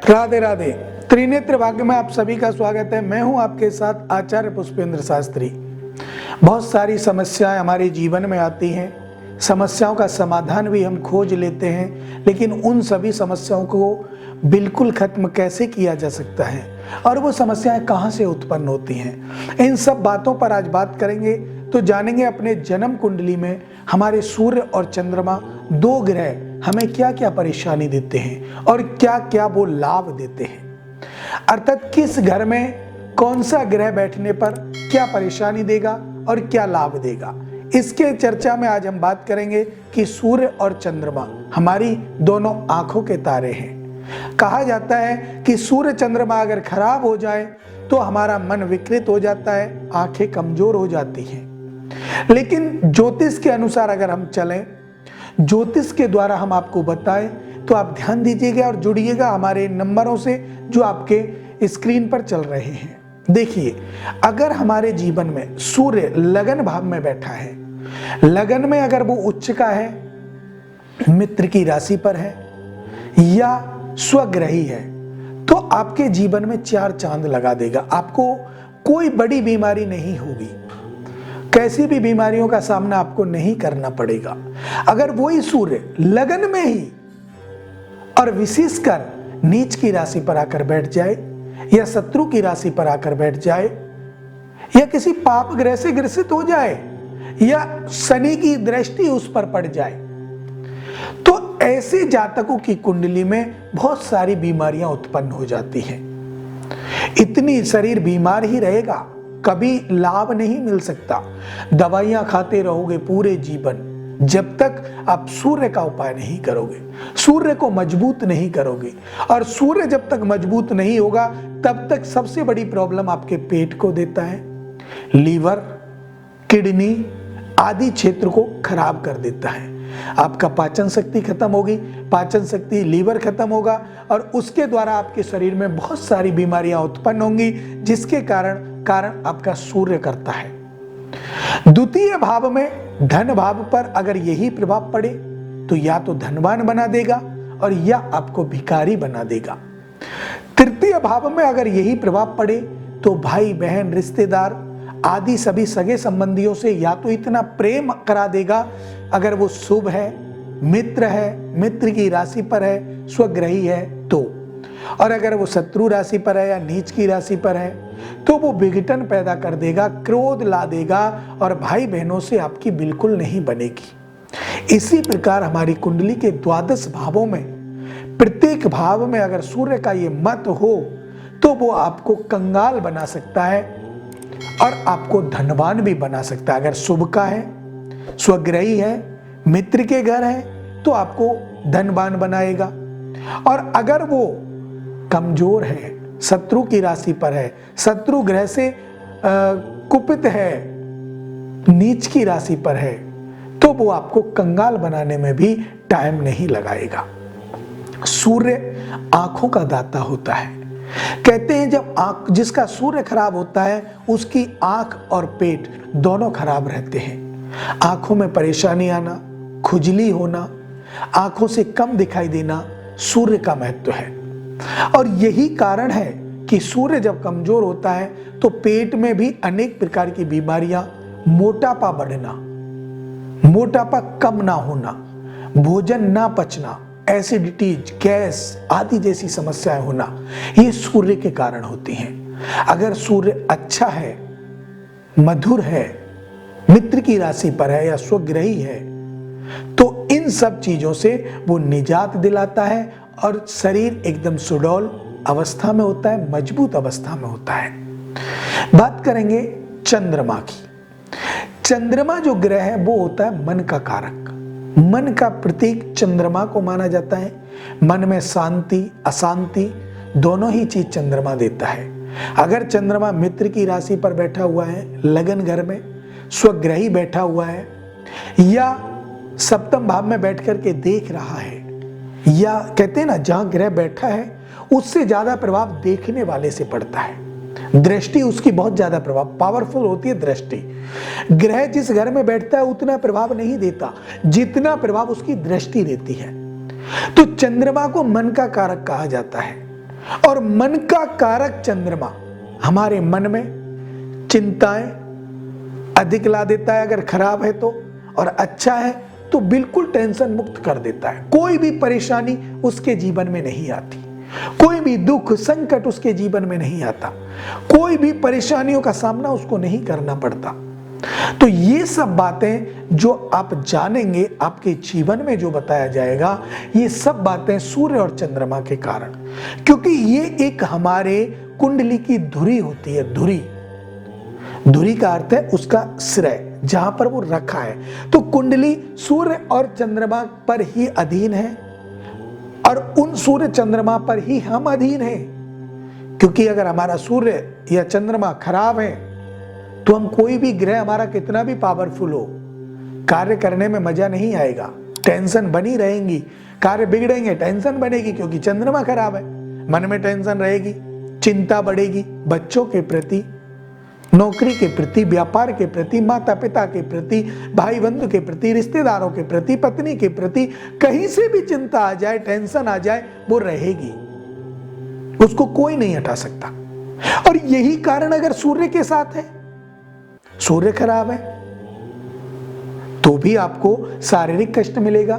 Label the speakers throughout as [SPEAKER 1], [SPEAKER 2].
[SPEAKER 1] राधे राधे। त्रिनेत्र भाग्य में आप सभी का स्वागत है। मैं हूं आपके साथ आचार्य पुष्पेंद्र शास्त्री। बहुत सारी समस्याएं हमारे जीवन में आती हैं, समस्याओं का समाधान भी हम खोज लेते हैं, लेकिन उन सभी समस्याओं को बिल्कुल खत्म कैसे किया जा सकता है और वो समस्याएं कहां से उत्पन्न होती हैं, इन सब बातों पर आज बात करेंगे। तो जानेंगे अपने जन्म कुंडली में हमारे सूर्य और चंद्रमा दो ग्रह हमें क्या क्या परेशानी देते हैं और क्या क्या वो लाभ देते हैं, अर्थात किस घर में कौन सा ग्रह बैठने पर क्या परेशानी देगा और क्या लाभ देगा। इसके चर्चा में आज हम बात करेंगे कि सूर्य और चंद्रमा हमारी दोनों आंखों के तारे हैं। कहा जाता है कि सूर्य चंद्रमा अगर खराब हो जाए तो हमारा मन विकृत हो जाता है, आंखें कमजोर हो जाती हैं। लेकिन ज्योतिष के अनुसार अगर हम चलें, ज्योतिष के द्वारा हम आपको बताएं, तो आप ध्यान दीजिएगा और जुड़िएगा हमारे नंबरों से जो आपके स्क्रीन पर चल रहे हैं। देखिए, अगर हमारे जीवन में सूर्य लगन भाव में बैठा है, लगन में अगर वो उच्च का है, मित्र की राशि पर है या स्वग्रही है, तो आपके जीवन में चार चांद लगा देगा। आपको कोई बड़ी बीमारी नहीं होगी, कैसी भी बीमारियों का सामना आपको नहीं करना पड़ेगा। अगर वही सूर्य लगन में ही और विशेषकर नीच की राशि पर आकर बैठ जाए या शत्रु की राशि पर आकर बैठ जाए या किसी पाप ग्रह से ग्रसित हो जाए या शनि की दृष्टि उस पर पड़ जाए, तो ऐसे जातकों की कुंडली में बहुत सारी बीमारियां उत्पन्न हो जाती हैं। इतनी शरीर बीमार ही रहेगा, कभी लाभ नहीं मिल सकता। दवाइयां खाते रहोगे पूरे जीवन, जब तक आप सूर्य का उपाय नहीं करोगे, सूर्य को मजबूत नहीं करोगे। और सूर्य जब तक मजबूत नहीं होगा तब तक सबसे बड़ी प्रॉब्लम आपके पेट को देता है, लीवर, किडनी आदि क्षेत्र को खराब कर देता है। आपका पाचन शक्ति खत्म होगी, पाचन शक्ति लीवर खत्म होगा और उसके द्वारा आपके शरीर में बहुत सारी बीमारियां उत्पन्न होंगी, जिसके कारण आपका सूर्य करता है। द्वितीय भाव में धन भाव पर अगर यही प्रभाव पड़े तो या तो धनवान बना देगा और या आपको भिखारी बना देगा। तृतीय भाव में अगर यही प्रभाव पड़े तो भाई बहन रिश्तेदार आदि सभी सगे संबंधियों से या तो इतना प्रेम करा देगा, अगर वो शुभ है, मित्र है, मित्र की राशि पर है, स्वग्रही है तो, और अगर वो शत्रु राशि पर है या नीच की राशि पर है तो वो विघटन पैदा कर देगा, क्रोध ला देगा और भाई बहनों से आपकी बिल्कुल नहीं बनेगी। इसी प्रकार हमारी कुंडली के द्वादश भावों में प्रत्येक भाव में अगर सूर्य का ये मत हो तो वो आपको कंगाल बना सकता है और आपको धनवान भी बना सकता है। अगर शुभ का है, स्वग्रही है, मित्र के घर है तो आपको धनवान बनाएगा, और अगर वो कमजोर है, शत्रु की राशि पर है, शत्रु ग्रह से कुपित है, नीच की राशि पर है, तो वो आपको कंगाल बनाने में भी टाइम नहीं लगाएगा। सूर्य आंखों का दाता होता है। कहते हैं जब आंख, जिसका सूर्य खराब होता है उसकी आंख और पेट दोनों खराब रहते हैं। आंखों में परेशानी आना, खुजली होना, आंखों से कम दिखाई देना सूर्य का महत्व है। और यही कारण है कि सूर्य जब कमजोर होता है तो पेट में भी अनेक प्रकार की बीमारियां, मोटापा बढ़ना, मोटापा कम ना होना, भोजन ना पचना, एसिडिटीज, गैस आदि जैसी समस्याएं होना, ये सूर्य के कारण होती हैं। अगर सूर्य अच्छा है, मधुर है, मित्र की राशि पर है या स्वग्रही है तो इन सब चीजों से वो निजात दिलाता है और शरीर एकदम सुडौल अवस्था में होता है, मजबूत अवस्था में होता है। बात करेंगे चंद्रमा की। चंद्रमा जो ग्रह है वो होता है मन का कारक, मन का प्रतीक चंद्रमा को माना जाता है। मन में शांति अशांति दोनों ही चीज चंद्रमा देता है। अगर चंद्रमा मित्र की राशि पर बैठा हुआ है, लगन घर में स्वग्रही बैठा हुआ है या सप्तम भाव में बैठ करके देख रहा है, या कहते हैं ना जहां ग्रह बैठा है उससे ज्यादा प्रभाव देखने वाले से पड़ता है। दृष्टि उसकी बहुत ज्यादा प्रभाव पावरफुल होती है। दृष्टि, ग्रह जिस घर में बैठता है उतना प्रभाव नहीं देता जितना प्रभाव उसकी दृष्टि देती है। तो चंद्रमा को मन का कारक कहा जाता है। और मन का कारक चंद्रमा हमारे मन में चिंताएं अधिक ला देता है अगर खराब है तो, और अच्छा है तो बिल्कुल टेंशन मुक्त कर देता है। कोई भी परेशानी उसके जीवन में नहीं आती, कोई भी दुख संकट उसके जीवन में नहीं आता, कोई भी परेशानियों का सामना उसको नहीं करना पड़ता। तो ये सब बातें जो आप जानेंगे, आपके जीवन में जो बताया जाएगा, ये सब बातें सूर्य और चंद्रमा के कारण, क्योंकि ये एक हमारे कुंडली की धुरी होती है। धुरी, धुरी का अर्थ है उसका श्रेय, जहां पर वो रखा है। तो कुंडली सूर्य और चंद्रमा पर ही अधीन है और उन सूर्य चंद्रमा पर ही हम अधीन हैं। क्योंकि अगर हमारा सूर्य या चंद्रमा खराब है तो हम कोई भी ग्रह हमारा कितना भी पावरफुल हो, कार्य करने में मजा नहीं आएगा, टेंशन बनी रहेंगी, कार्य बिगड़ेंगे, टेंशन बनेगी, क्योंकि चंद्रमा खराब है। मन में टेंशन रहेगी, चिंता बढ़ेगी, बच्चों के प्रति, नौकरी के प्रति, व्यापार के प्रति, माता पिता के प्रति, भाई बंधु के प्रति, रिश्तेदारों के प्रति, पत्नी के प्रति, कहीं से भी चिंता आ जाए, टेंशन आ जाए, वो रहेगी, उसको कोई नहीं हटा सकता। और यही कारण अगर सूर्य के साथ है, सूर्य खराब है तो भी आपको शारीरिक कष्ट मिलेगा,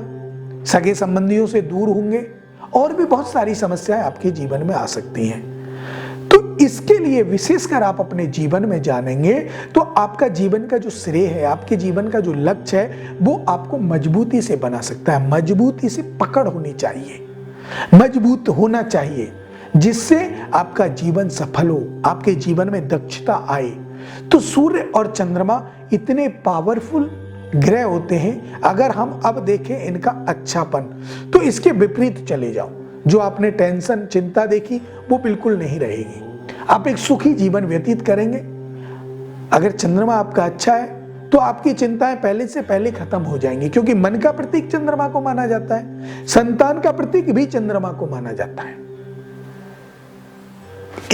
[SPEAKER 1] सगे संबंधियों से दूर होंगे, और भी बहुत सारी समस्याएं आपके जीवन में आ सकती हैं। तो इसके लिए विशेषकर आप अपने जीवन में जानेंगे तो आपका जीवन का जो श्रेय है, आपके जीवन का जो लक्ष्य है, वो आपको मजबूती से बना सकता है। मजबूती से पकड़ होनी चाहिए, मजबूत होना चाहिए, जिससे आपका जीवन सफल हो, आपके जीवन में दक्षता आए। तो सूर्य और चंद्रमा इतने पावरफुल ग्रह होते हैं। अगर हम अब देखें इनका अच्छापन, तो इसके विपरीत चले जाओ, जो आपने टेंशन चिंता देखी वो बिल्कुल नहीं रहेगी, आप एक सुखी जीवन व्यतीत करेंगे। अगर चंद्रमा आपका अच्छा है तो आपकी चिंताएं पहले से पहले खत्म हो जाएंगी, क्योंकि मन का प्रतीक चंद्रमा को माना जाता है, संतान का प्रतीक भी चंद्रमा को माना जाता है।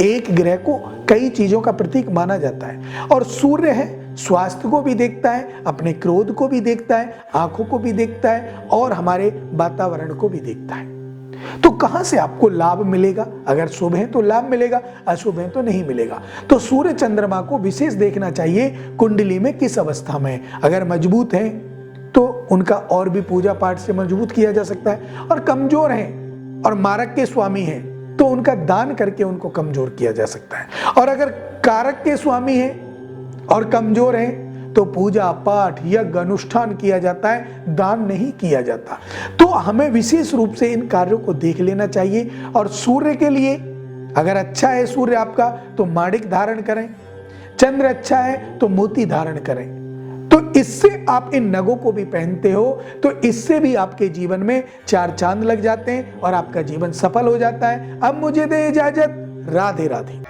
[SPEAKER 1] एक ग्रह को कई चीजों का प्रतीक माना जाता है। और सूर्य है, स्वास्थ्य को भी देखता है, अपने क्रोध को भी देखता है, आंखों को भी देखता है, और हमारे वातावरण को भी देखता है। तो कहां से आपको लाभ मिलेगा? अगर शुभ है तो लाभ मिलेगा, अशुभ है तो नहीं मिलेगा। तो सूर्य चंद्रमा को विशेष देखना चाहिए कुंडली में किस अवस्था में। अगर मजबूत है तो उनका और भी पूजा पाठ से मजबूत किया जा सकता है, और कमजोर हैं और मारक के स्वामी हैं तो उनका दान करके उनको कमजोर किया जा सकता है। और अगर कारक के स्वामी हैं और कमजोर हैं तो पूजा पाठ यज्ञ अनुष्ठान किया जाता है, दान नहीं किया जाता। तो हमें विशेष रूप से इन कार्यों को देख लेना चाहिए। और सूर्य के लिए अगर अच्छा है सूर्य आपका तो माणिक धारण करें, चंद्र अच्छा है तो मोती धारण करें। तो इससे आप इन नगों को भी पहनते हो तो इससे भी आपके जीवन में 4 चांद लग जाते हैं और आपका जीवन सफल हो जाता है। अब मुझे दे इजाजत, राधे राधे।